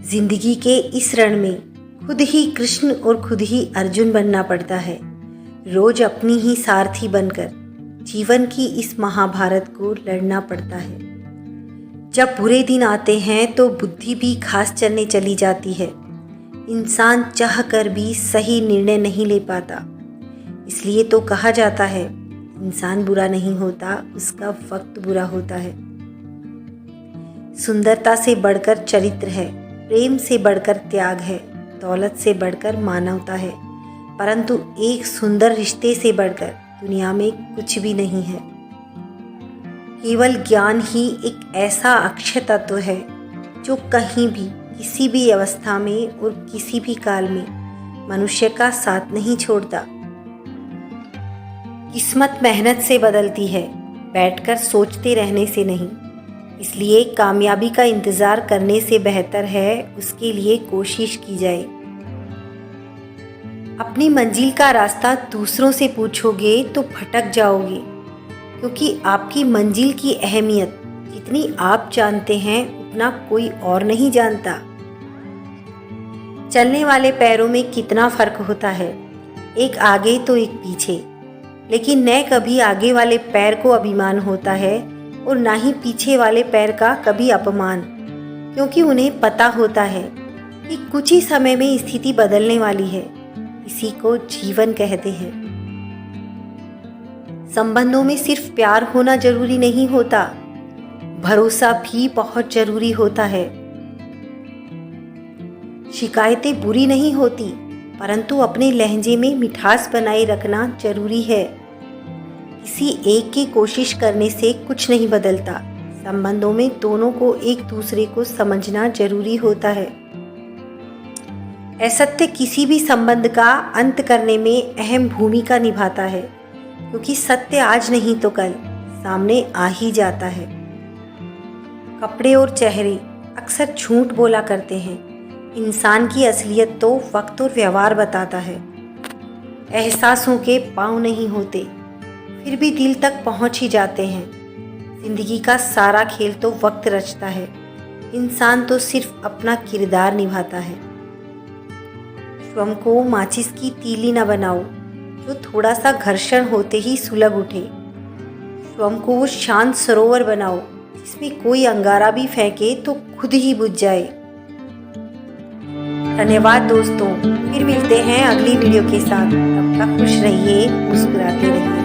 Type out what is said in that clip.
जिंदगी के इस रण में खुद ही कृष्ण और खुद ही अर्जुन बनना पड़ता है। रोज अपनी ही सारथी बनकर जीवन की इस महाभारत को लड़ना पड़ता है। जब बुरे दिन आते हैं तो बुद्धि भी घास चरने चली जाती है। इंसान चाह कर भी सही निर्णय नहीं ले पाता। इसलिए तो कहा जाता है, इंसान बुरा नहीं होता, उसका वक्त बुरा होता है। सुंदरता से बढ़कर चरित्र है, प्रेम से बढ़कर त्याग है, दौलत से बढ़कर मानवता है, परंतु एक सुंदर रिश्ते से बढ़कर दुनिया में कुछ भी नहीं है। केवल ज्ञान ही एक ऐसा अक्षय तत्व है जो कहीं भी, किसी भी अवस्था में और किसी भी काल में मनुष्य का साथ नहीं छोड़ता। किस्मत मेहनत से बदलती है, बैठकर सोचते रहने से नहीं। इसलिए कामयाबी का इंतज़ार करने से बेहतर है उसके लिए कोशिश की जाए। अपनी मंजिल का रास्ता दूसरों से पूछोगे तो भटक जाओगे, क्योंकि आपकी मंजिल की अहमियत जितनी आप जानते हैं उतना कोई और नहीं जानता। चलने वाले पैरों में कितना फर्क होता है, एक आगे तो एक पीछे, लेकिन न कभी आगे वाले पैर को अभिमान होता है और ना ही पीछे वाले पैर का कभी अपमान, क्योंकि उन्हें पता होता है कि कुछ ही समय में स्थिति बदलने वाली है। इसी को जीवन कहते हैं। संबंधों में सिर्फ प्यार होना जरूरी नहीं होता, भरोसा भी बहुत जरूरी होता है। शिकायतें बुरी नहीं होती, परंतु अपने लहजे में मिठास बनाए रखना जरूरी है। किसी एक की कोशिश करने से कुछ नहीं बदलता। संबंधों में दोनों को एक दूसरे को समझना जरूरी होता है। असत्य किसी भी संबंध का अंत करने में अहम भूमिका निभाता है, क्योंकि सत्य आज नहीं तो कल सामने आ ही जाता है। कपड़े और चेहरे अक्सर झूठ बोला करते हैं। इंसान की असलियत तो वक्त और व्यवहार बताता है। एहसासों के पाँव नहीं होते, फिर भी दिल तक पहुंच ही जाते हैं। जिंदगी का सारा खेल तो वक्त रचता है, इंसान तो सिर्फ अपना किरदार निभाता है। स्वयं को माचिस की तीली न बनाओ जो थोड़ा सा घर्षण होते ही सुलग उठे। स्वयं को वो शांत सरोवर बनाओ जिसमें कोई अंगारा भी फेंके तो खुद ही बुझ जाए। धन्यवाद दोस्तों, फिर मिलते हैं अगली वीडियो के साथ। तब तक खुश रहिए, मुस्कुराते रहिए।